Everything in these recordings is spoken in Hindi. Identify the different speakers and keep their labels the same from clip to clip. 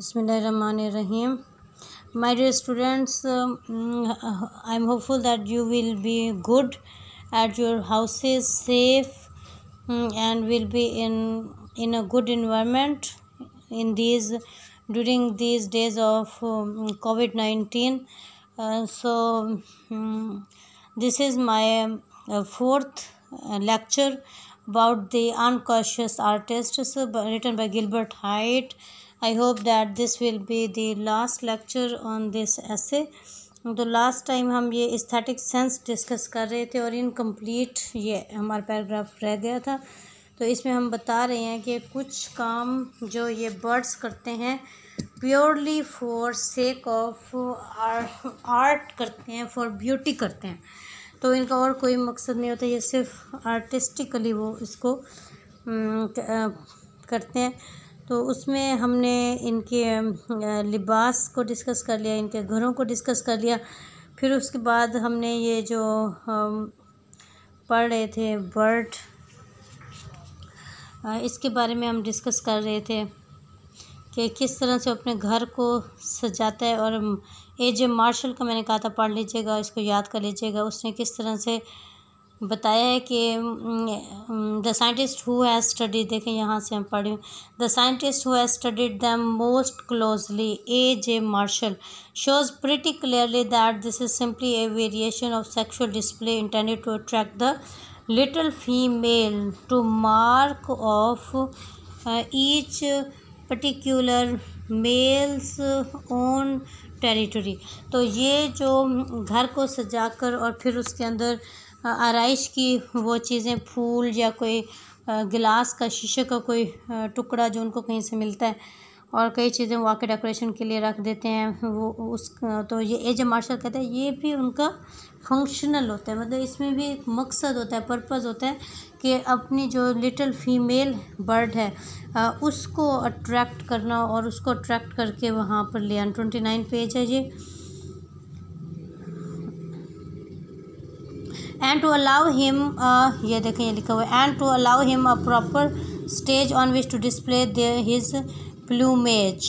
Speaker 1: Bismillahirrahmanirrahim. My dear students, I am hopeful that you will be good at your houses, safe, and will be in a good environment in these during these days of COVID-19. This is my fourth lecture about the unconscious artist, written by Gilbert Hyde. I hope that this will be the last lecture on this essay. तो लास्ट टाइम हम ये एस्थेटिक सेंस डिस्कस कर रहे थे और इनकम्प्लीट ये हमारा पैराग्राफ रह गया था। तो इसमें हम बता रहे हैं कि कुछ काम जो ये बर्ड्स करते हैं purely for sake of art करते हैं, फॉर ब्यूटी करते हैं। तो इनका और कोई मकसद नहीं होता, ये सिर्फ आर्टिस्टिकली वो इसको करते हैं। तो उसमें हमने इनके लिबास को डिस्कस कर लिया, इनके घरों को डिस्कस कर लिया। फिर उसके बाद हमने ये जो पढ़ रहे थे बर्ड, इसके बारे में हम डिस्कस कर रहे थे कि किस तरह से अपने घर को सजाता है। और A.J. मार्शल का मैंने कहा था पढ़ लीजिएगा, इसको याद कर लीजिएगा। उसने किस तरह से बताया है कि the scientist who has studied, देखें यहाँ से हम पढ़े, the scientist who has studied them most closely A.J. Marshall shows pretty clearly that this is simply a variation of sexual display intended to attract the little female to mark off each particular male's own territory. तो ये जो घर को सजाकर और फिर उसके अंदर आराइश की वो चीज़ें, फूल या कोई गिलास का, शीशे का कोई टुकड़ा जो उनको कहीं से मिलता है, और कई चीज़ें वो आके डेकोरेशन के लिए रख देते हैं वो तो ये A.J. मार्शल कहते हैं ये भी उनका फंक्शनल होता है। मतलब इसमें भी एक मकसद होता है, पर्पज़ होता है कि अपनी जो लिटिल फीमेल बर्ड है उसको अट्रैक्ट करना और उसको अट्रैक्ट करके वहाँ पर ले आना। 29 पेज है ये। एंड टू अलाउ हिम, ये देखें ये लिखा हुआ है, and to allow him a proper stage on which to display his plumage.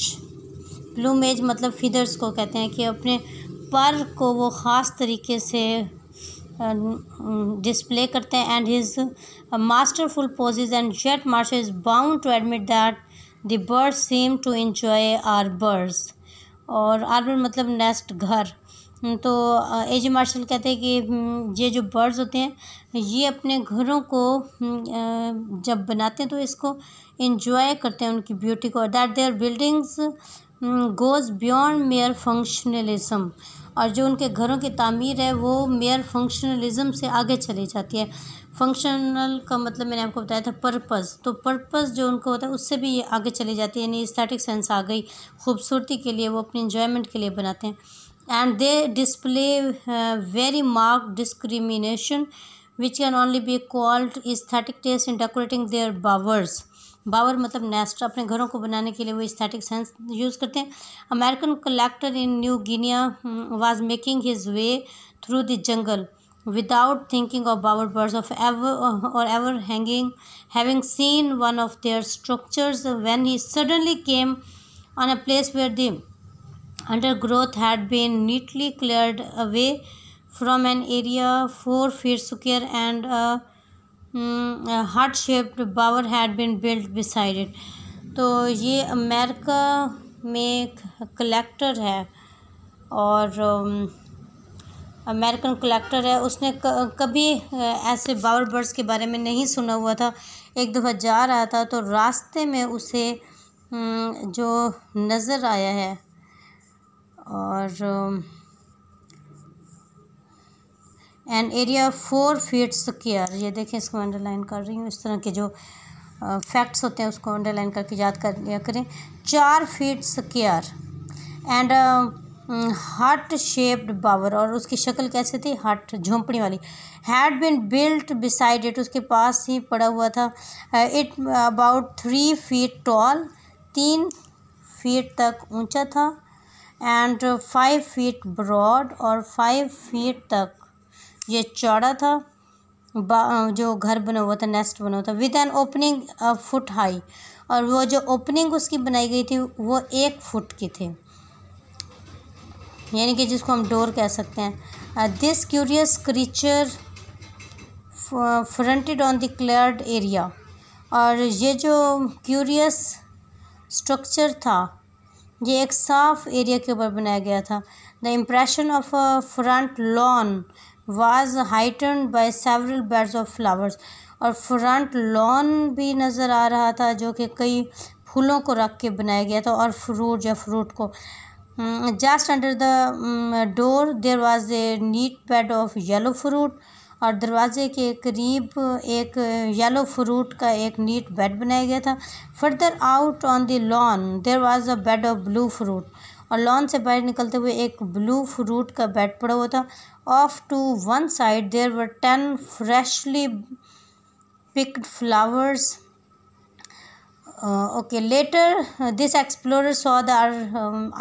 Speaker 1: Plumage मतलब फीदर्स को कहते हैं कि अपने पर को वो ख़ास तरीके से डिस्प्ले करते हैं। And his masterful poses and Jet Marshall is bound to admit that the birds seem to enjoy arbours. और आर्बर मतलब नेस्ट, घर। तो A.J. मार्शल कहते हैं कि ये जो बर्ड्स होते हैं ये अपने घरों को जब बनाते हैं तो इसको एंजॉय करते हैं, उनकी ब्यूटी को। That their buildings goes beyond mere functionalism. और जो उनके घरों की तामीर है वो मेयर फंक्शनलिज्म से आगे चली जाती है। फंक्शनल का मतलब मैंने आपको बताया था पर्पज़। तो पर्पज़ जो उनको होता है उससे भी ये आगे चली जाती है, यानी एस्थेटिक सेंस आ गई, खूबसूरती के लिए, वो अपनी इंजॉयमेंट के लिए बनाते हैं। And they display very marked discrimination which can only be called aesthetic taste in decorating their bowers. Bower मतलब नेस्ट। अपने घरों को बनाने के लिए वो एस्थेटिक सेंस यूज़ करते हैं। American collector in new Guinea was making his way through the jungle without thinking of bower birds of ever having seen one of their structures when he suddenly came on a place where the undergrowth had been neatly cleared away from an area 4 feet square and a heart-shaped bower had been built beside it। तो ये अमेरिका में कलेक्टर है और अमेरिकन कलेक्टर है, उसने कभी ऐसे बावर बर्ड्स के बारे में नहीं सुना हुआ था। एक दफ़ा जा रहा था तो रास्ते में उसे जो नज़र आया है और एन एरिया 4 फीट स्क्वायर, ये देखें इसको अंडरलाइन कर रही हूँ। इस तरह के जो फैक्ट्स होते हैं उसको अंडरलाइन करके याद कर लिया करें। 4 feet square and heart shaped bower, और उसकी शक्ल कैसे थी, हार्ट, झोंपड़ी वाली। Had been built beside it, उसके पास ही पड़ा हुआ था। It about 3 feet tall, 3 feet तक ऊंचा था। एंड 5 फीट ब्रॉड, और 5 फीट तक ये चौड़ा था। जो घर बना हुआ था, नेस्ट बना हुआ था। With an opening foot high, और वो जो ओपनिंग उसकी बनाई गई थी वो 1 फुट की थी, यानी कि जिसको हम डोर कह सकते हैं। This curious creature fronted on the cleared area, और ये जो क्यूरियस स्ट्रक्चर था ये एक साफ एरिया के ऊपर बनाया गया था। The impression of a front lawn was heightened by several beds of flowers, और फ्रंट लॉन भी नज़र आ रहा था जो कि कई फूलों को रख के बनाया गया था, और फ्रूट को। Just under the door there was a neat bed of yellow fruit, और दरवाजे के करीब एक येलो फ्रूट का एक नीट बेड बनाया गया था। Further out on the lawn there was a bed of blue fruit, और लॉन से बाहर निकलते हुए एक ब्लू फ्रूट का बेड पड़ा हुआ था। Off to one side there were 10 freshly picked flowers. Okay, later this explorer saw the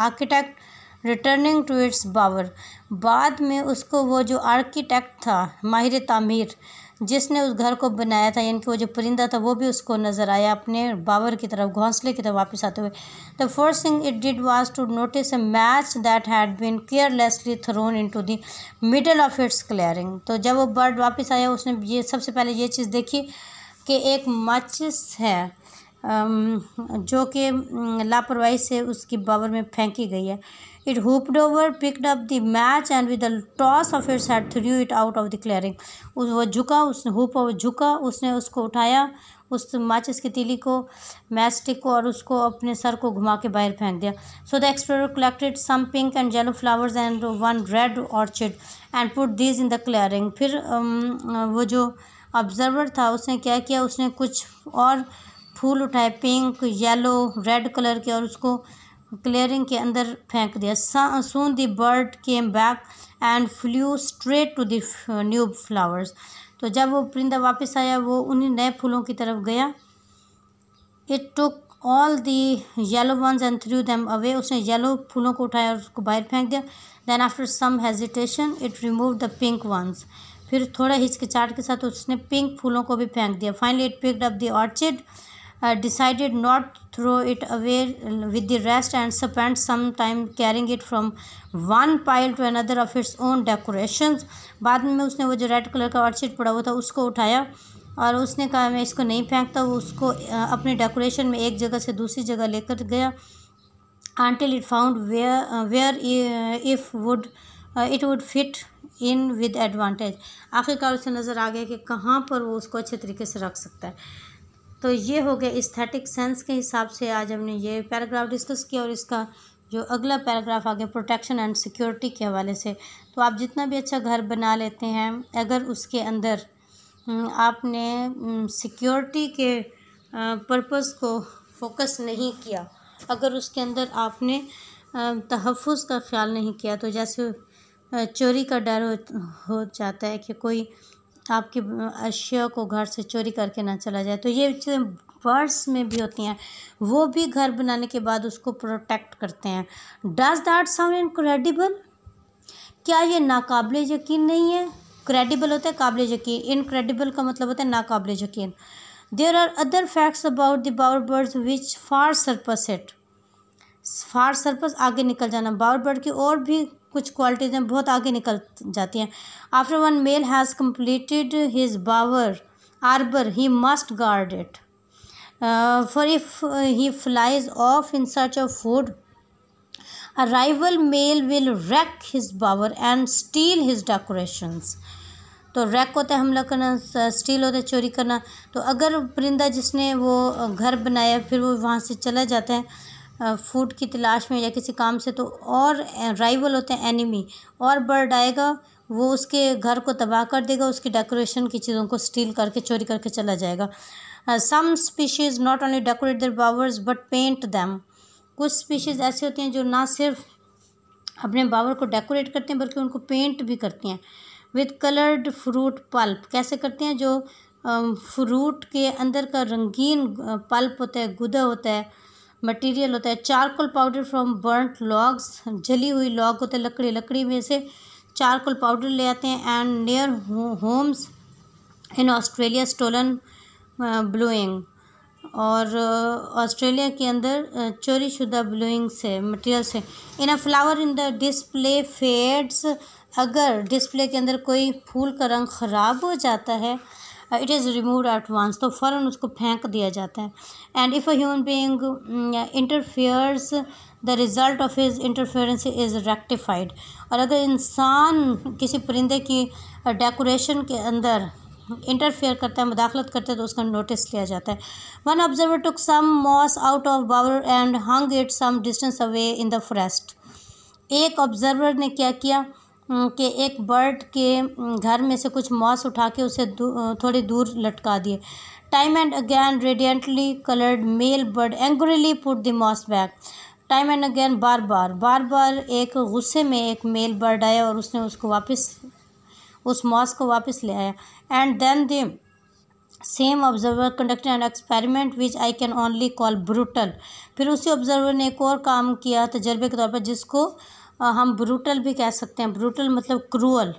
Speaker 1: architect returning to its bower. बाद में उसको वो जो आर्किटेक्ट था, माहिर तामीर, जिसने उस घर को बनाया था, यानी कि वो जो परिंदा था वो भी उसको नज़र आया अपने बावर की तरफ, घोंसले की तरफ वापस आते हुए। The first thing it did was to notice a match that had been carelessly thrown into the middle of its clearing. तो जब वो बर्ड वापस आया उसने ये सबसे पहले ये चीज़ देखी कि एक माचिस है जो कि लापरवाही से उसकी बावर में फेंकी गई है। It hopped over, picked up the match and with the toss of its head threw it out of the clearing. वो झुका, उसने हुप ओवर झुका, उसने उसको उठाया, उस माचिस की तीली को, मैच स्टिक को, और उसको अपने सर को घुमा के बाहर फेंक दिया। So the explorer collected some pink and yellow flowers and 1 red orchid and put these in the clearing. फिर वो जो ऑब्जर्वर था उसने क्या किया, उसने कुछ और फूल उठाए, पिंक, येलो, रेड कलर के, और उसको क्लियरिंग के अंदर फेंक दिया। Soon the bird came back and flew straight to the new flowers. तो जब वो परिंदा वापस आया वो उन्हीं नए फूलों की तरफ गया। It took all the yellow ones and threw them away, उसने येलो फूलों को उठाया और उसको बाहर फेंक दिया। Then after some hesitation it remove the pink ones, फिर थोड़ा हिचकिचाहट के साथ उसने पिंक फूलों को भी फेंक दिया। Finally it picked up the orchid, decided not throw it away with the rest and spent some time carrying it from one pile to another of its own decorations. बाद में उसने वो जो रेड कलर का ऑर्चिड पड़ा हुआ था उसको उठाया और उसने कहा मैं इसको नहीं फेंकता, वो उसको अपने डेकोरेशन में एक जगह से दूसरी जगह लेकर गया। until it found where it would fit in with advantage. आखिरकार उसे नज़र आ गया कि कहाँ पर वो उसको अच्छे तरीके से रख सकता है। तो ये हो गया एस्थेटिक सेंस के हिसाब से आज हमने ये पैराग्राफ डिस्कस किया, और इसका जो अगला पैराग्राफ आ गया प्रोटेक्शन एंड सिक्योरिटी के हवाले से। तो आप जितना भी अच्छा घर बना लेते हैं, अगर उसके अंदर आपने सिक्योरिटी के पर्पस को फोकस नहीं किया, अगर उसके अंदर आपने तहफ़्फ़ुज़ का ख्याल नहीं किया, तो जैसे चोरी का डर हो जाता है कि कोई आपके अशिया को घर से चोरी करके ना चला जाए, तो ये चीज़ें बर्ड्स में भी होती हैं, वो भी घर बनाने के बाद उसको प्रोटेक्ट करते हैं। Does that sound incredible? क्या ये नाकाबिले यकीन नहीं है? क्रेडिबल होता है काबिल यकीन, इनक्रेडिबल का मतलब होता है नाकाबिले यकीन। There are other facts about the bower birds which far surpass it. Far surpass आगे निकल जाना, बावर बर्ड की और भी कुछ क्वालिटीज़ हैं बहुत आगे निकल जाती हैं। After one male has completed his bower arbor he must guard it, for if he flies off in search of food a rival male will wreck his bower and steal his decorations. तो रैक होता है हमला करना, स्टील होता है चोरी करना। तो अगर परिंदा जिसने वो घर बनाया फिर वो वहाँ से चला जाता है फूड की तलाश में या किसी काम से, तो और राइवल होते हैं एनिमी, और बर्ड आएगा वो उसके घर को तबाह कर देगा, उसकी डेकोरेशन की चीज़ों को स्टील करके चोरी करके चला जाएगा। Some species not only decorate their bowers but paint them. कुछ स्पीशीज़ ऐसी होती हैं जो ना सिर्फ अपने बावर को डेकोरेट करते हैं बल्कि उनको पेंट भी करती हैं। विद कलर्ड फ्रूट पल्प, कैसे करते हैं? जो फ्रूट के अंदर का रंगीन पल्प होता है, गुदा होता है, मटेरियल होता है। Charcoal powder from burnt logs, जली हुई लॉग होते हैं, लकड़ी में से चारकोल पाउडर ले आते हैं। And near homes in Australia stolen bluing, और ऑस्ट्रेलिया के अंदर चोरी शुदा ब्लूइंग से मटेरियल से in a flower in the display fades, अगर डिस्प्ले के अंदर कोई फूल का रंग ख़राब हो जाता है, it is removed at once, तो फ़ौरन उसको फेंक दिया जाता है। And if a human being interferes the result of his interference is rectified, और अगर इंसान किसी परिंदे की डेकोरेशन के अंदर इंटरफेयर करता है, मुदाखलत करता है, तो उसका नोटिस लिया जाता है। One observer took some moss out of bower and hung it some distance away in the forest. एक ऑब्जर्वर ने क्या किया कि एक बर्ड के घर में से कुछ मॉस उठा के उसे थोड़ी दूर लटका दिए। Time and again radiantly coloured male bird angrily put the moss back. Time and again बार बार एक गुस्से में एक मेल बर्ड आया और उसने उसको वापस उस मॉस को वापस ले आया। And then the same observer conducted an experiment which I can only call brutal. फिर उसी ऑब्जर्वर ने एक और काम किया तजर्बे के तौर पर, जिसको हम ब्रूटल भी कह सकते हैं। ब्रूटल मतलब क्रूअल,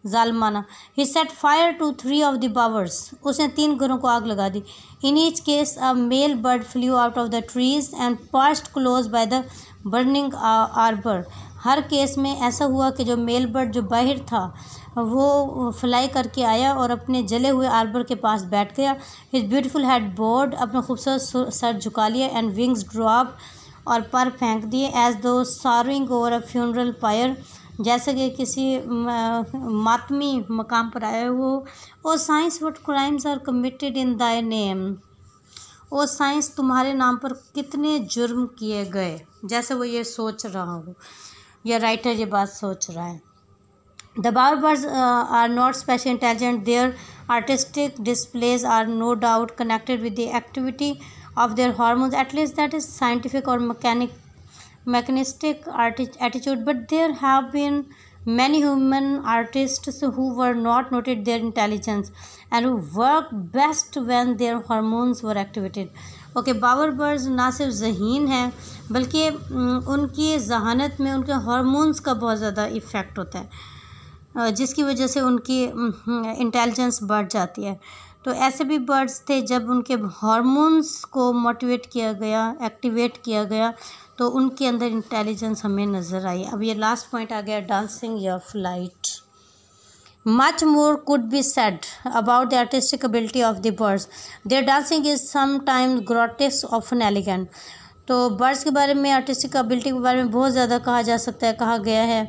Speaker 1: जालमाना। He set fire to 3 of the bowers, उसने 3 घरों को आग लगा दी। In each case a male bird flew out of the trees and perched close by the burning arbour. हर केस में ऐसा हुआ कि जो मेल बर्ड जो बाहर था वो फ्लाई करके आया और अपने जले हुए आर्बर के पास बैठ गया। हिज ब्यूटीफुल हेड बोर्ड, अपना खूबसूरत सर झुका लिया, एंड विंग्स ड्रॉप, और पर फेंक दिए, as though sorrowing over a funeral pyre, जैसे कि किसी मातमी मकाम पर आए हो। O science what crimes are committed in thy name, O science तुम्हारे नाम पर कितने जुर्म किए गए, जैसे वो ये सोच रहा हो, या राइटर ये बात सोच रहा है। The bowerbirds are not specially intelligent. Their artistic displays are no doubt connected with the activity of their hormones. At least that is scientific or mechanistic attitude. But there have been many human artists who were not noted their intelligence and who worked best when their hormones were activated. Okay, bower birds ना सिर्फ ज़हीन हैं बल्कि उनकी जहानत में उनके हार्मोन्स का बहुत ज़्यादा इफ़ेक्ट होता है, जिसकी वजह से उनकी इंटेलिजेंस बढ़ जाती है। तो ऐसे भी बर्ड्स थे जब उनके हार्मोन्स को मोटिवेट किया गया, एक्टिवेट किया गया, तो उनके अंदर इंटेलिजेंस हमें नज़र आई। अब ये लास्ट पॉइंट आ गया, डांसिंग या flight. Much more could be said about the artistic ability of the birds. Their dancing is sometimes grotesque often elegant. तो बर्ड्स के बारे में, आर्टिस्टिक एबिलिटी के बारे में बहुत ज़्यादा कहा जा सकता है, कहा गया है।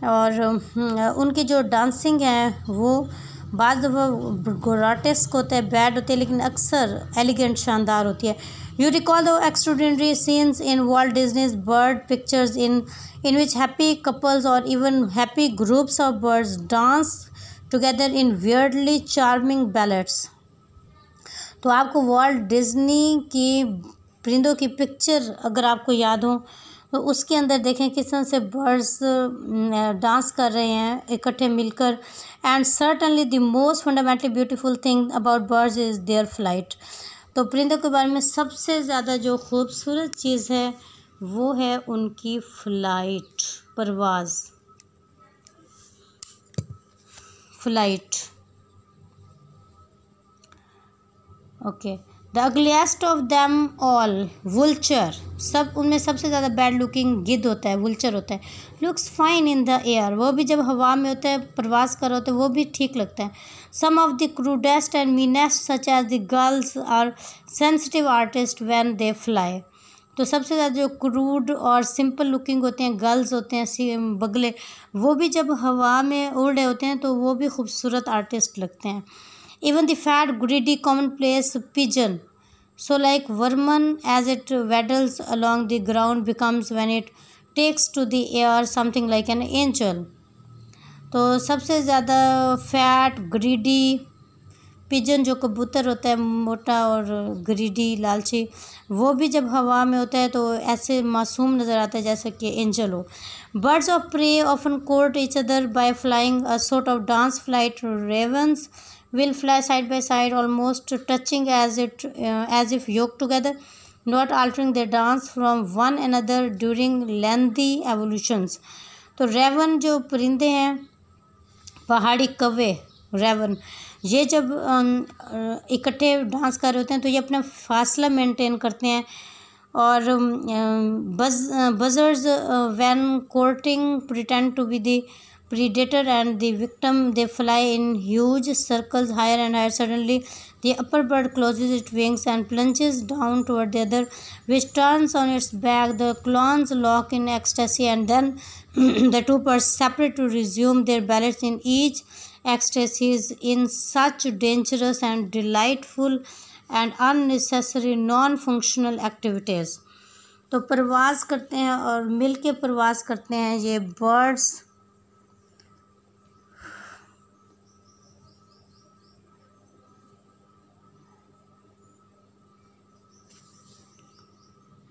Speaker 1: और उनकी जो डांसिंग है वो बाज़ दफ़ा ग्रोटेस्क होता है, बैड होती है, लेकिन अक्सर एलिगेंट, शानदार होती है। You recall the extraordinary scenes in Walt Disney's bird pictures in which happy couples or even happy groups of birds dance together in weirdly charming ballets. तो आपको वॉल्ट डिज्नी की परिंदों की पिक्चर अगर आपको याद हो तो उसके अंदर देखें किस तरह से बर्ड्स डांस कर रहे हैं इकट्ठे मिलकर। And certainly the most fundamentally beautiful thing about birds is their flight. तो परिंदों के बारे में सबसे ज़्यादा जो खूबसूरत चीज़ है वो है उनकी फ़्लाइट, परवाज़, flight. Okay, the ugliest of them all vulture, सब उनमें सबसे ज़्यादा बैड लुकिंग गिद्ध होता है, वुल्चर होता है। Looks fine in the air, वो भी जब हवा में होता है, प्रवास कर रहा होता है, वो भी ठीक लगता है। Some of the crudest and meanest such as the girls are sensitive artist when they fly. तो सबसे ज़्यादा जो क्रूड और सिंपल लुकिंग होते हैं, गर्ल्स होते हैं, बगले, वो भी जब हवा में उड़ रहे होते हैं तो वो भी खूबसूरत आर्टिस्ट लगते हैं। Even the fat, greedy, commonplace pigeon, so like vermin as it waddles along the ground, becomes when it takes to the air something like an angel. तो सबसे ज़्यादा फैट, ग्रीडी पिजन जो कबूतर होता है, मोटा और ग्रीडी, लालची, वो भी जब हवा में होता है तो ऐसे मासूम नज़र आता है जैसे कि एंजल हो। Birds of prey often court each other by flying a sort of dance flight. Ravens will fly side by side, almost touching as if yoked together, not altering their dance from one another during lengthy evolutions. तो रेवन जो परिंदे हैं, पहाड़ी कौवे, रेवन, ये जब इकट्ठे डांस कर रहे होते हैं तो ये अपना फासला मेंटेन करते हैं। और buzzards when courting pretend to be the predator and the victim. They fly in huge circles higher and higher. Suddenly the upper bird closes its wings and plunges down toward the other, which turns on its back. The claws lock in ecstasy, and then the two birds separate to resume their balance in each ecstasy is in such dangerous and delightful and unnecessary non-functional activities. तो प्रवास करते हैं और मिल के प्रवास करते हैं ये birds.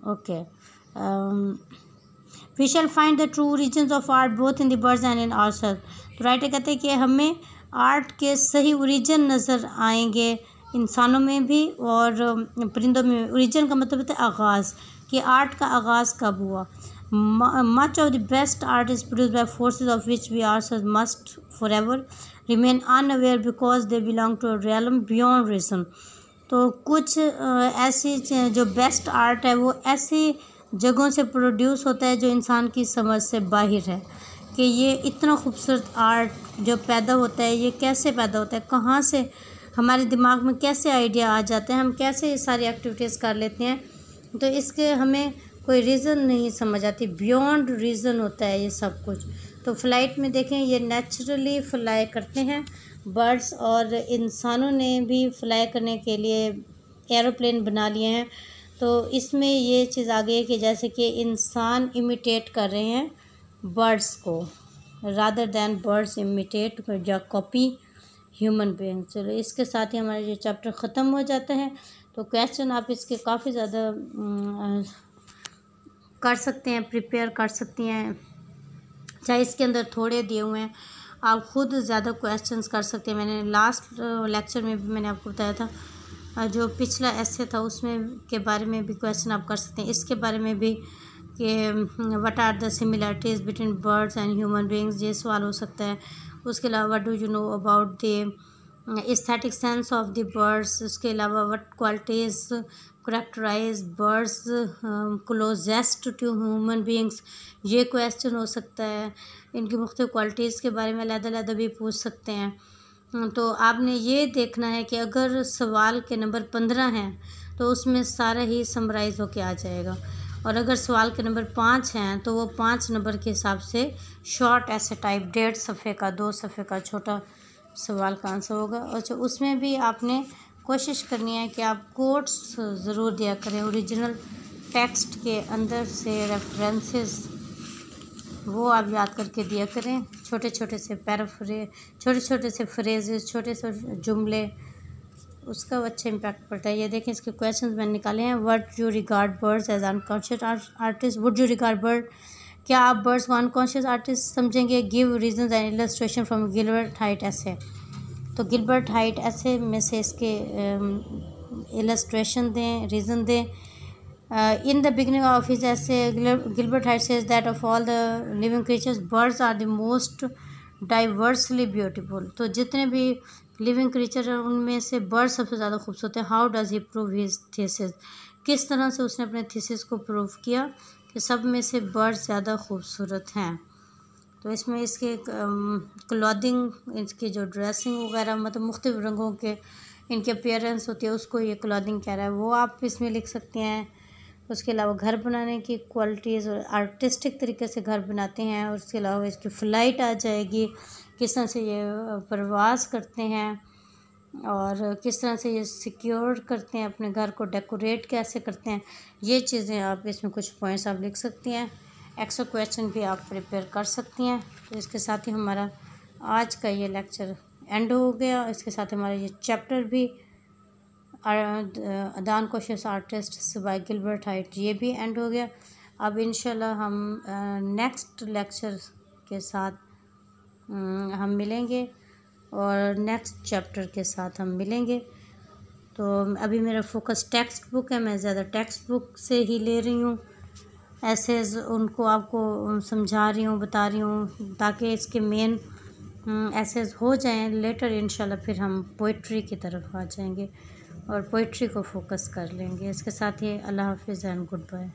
Speaker 1: Okay, we shall find the true origins of art both in the birds and in ourselves. तो राइटर कहते हैं कि हमें आर्ट के सही ओरिजिन नज़र आएंगे इंसानों में भी और परिंदों में। ओरिजिन का मतलब होता है आगाज़, कि आर्ट का आगाज़ कब हुआ। Much of the best art is produce by forces of which we ourselves must forever remain unaware because they belong to a realm beyond reason. तो कुछ ऐसी जो बेस्ट आर्ट है वो ऐसी जगहों से प्रोड्यूस होता है जो इंसान की समझ से बाहर है, कि ये इतना खूबसूरत आर्ट जो पैदा होता है ये कैसे पैदा होता है, कहाँ से हमारे दिमाग में कैसे आइडिया आ जाते हैं, हम कैसे ये सारी एक्टिविटीज़ कर लेते हैं। तो इसके हमें कोई रीज़न नहीं समझ आती, बियॉन्ड रीज़न होता है ये सब कुछ। तो फ़्लाइट में देखें ये नेचुरली फ़्लाई करते हैं बर्ड्स, और इंसानों ने भी फ़्लाई करने के लिए एरोप्लेन बना लिए हैं। तो इसमें ये चीज़ आ गई है कि जैसे कि इंसान इमिटेट कर रहे हैं बर्ड्स को रादर दैन बर्ड्स इमिटेट या कॉपी ह्यूमन बीइंग। चलो इसके साथ ही हमारा ये चैप्टर ख़त्म हो जाता है। तो क्वेश्चन आप इसके काफ़ी ज़्यादा कर सकते हैं, प्रिपेयर कर सकती हैं, चाहे इसके अंदर थोड़े दिए हुए हैं, आप खुद ज़्यादा क्वेश्चंस कर सकते हैं। मैंने लास्ट लेक्चर में भी मैंने आपको बताया था, जो पिछला ऐसे था उसमें के बारे में भी क्वेश्चन आप कर सकते हैं, इसके बारे में भी कि what are the similarities between birds and human beings, ये सवाल हो सकता है। उसके अलावा what do you know about the aesthetic sense of the birds, उसके अलावा what qualities characterise birds closest to human beings, ये क्वेश्चन हो सकता है। इनकी मुख्तलिफ क्वालिटीज़ के बारे में अलग-अलग भी पूछ सकते हैं। तो आपने ये देखना है कि अगर सवाल के नंबर 15 हैं तो उसमें सारा ही समराइज़ होके आ जाएगा, और अगर सवाल के नंबर 5 हैं तो वो 5 नंबर के हिसाब से शॉर्ट ऐसे टाइप 1.5 सफ़े का 2 सफ़े का छोटा सवाल का आंसर होगा। और उसमें भी आपने कोशिश करनी है कि आप कोट्स ज़रूर दिया करें, ओरिजिनल टेक्स्ट के अंदर से रेफरेंसेस वो आप याद करके दिया करें। छोटे छोटे से पैराफ्रेज, छोटे छोटे से फ्रेजेस, छोटे से जुमले, उसका अच्छा इम्पैक्ट पड़ता है। ये देखें इसके क्वेश्चंस मैंने निकाले हैं। What you regard birds as unconscious artist, would you regard bird, क्या आप बर्ड्स को अनकॉन्शियस आर्टिस्ट समझेंगे। Give reasons and illustration from Gilbert Highet essay. तो गिलबर्ट हाइट ऐसे में से इसके इलस्ट्रेशन दें, रीज़न दें। In the beginning of his essay Gilbert White says that of all the living creatures birds are the most diversely beautiful. तो जितने भी लिविंग क्रीचर हैं उनमें से बर्ड सबसे ज़्यादा खूबसूरत है। How does he prove his thesis, किस तरह से उसने अपने थीसिस को प्रूव किया कि सब में से बर्ड ज़्यादा खूबसूरत हैं। तो इसमें इसके क्लॉथिंग, इसकी जो ड्रेसिंग वगैरह, मतलब मुख्तलिफ रंगों के इनके अपीयरेंस होती है, उसको ये क्लॉथिंग कह रहा है, वो आप इसमें लिख सकते हैं। उसके अलावा घर बनाने की क्वालिटीज़ और आर्टिस्टिक तरीके से घर बनाते हैं, और उसके अलावा इसकी फ़्लाइट आ जाएगी, किस तरह से ये प्रवास करते हैं और किस तरह से ये सिक्योर करते हैं अपने घर को, डेकोरेट कैसे करते हैं, ये चीज़ें आप इसमें कुछ पॉइंट्स आप लिख सकती हैं। एक्स्ट्रा क्वेश्चन भी आप प्रिपेयर कर सकती हैं। तो इसके साथ ही हमारा आज का ये लेक्चर एंड हो गया। इसके साथ हमारा ये चैप्टर भी the unconscious artist by Gilbert Highet ये भी एंड हो गया। अब इंशाल्लाह हम नेक्स्ट लेक्चर के साथ हम मिलेंगे और नेक्स्ट चैप्टर के साथ हम मिलेंगे। तो अभी मेरा फोकस टेक्स्ट बुक है, मैं ज़्यादा टेक्स्ट बुक से ही ले रही हूँ, ऐसे उनको आपको समझा रही हूँ, बता रही हूँ, ताकि इसके मेन एसेज हो जाएं लेटर इंशाल्लाह फिर हम पोइट्री की तरफ आ जाएंगे और पोइट्री को फोकस कर लेंगे। इसके साथ ही अल्लाह हाफिज़ एंड गुड बाय।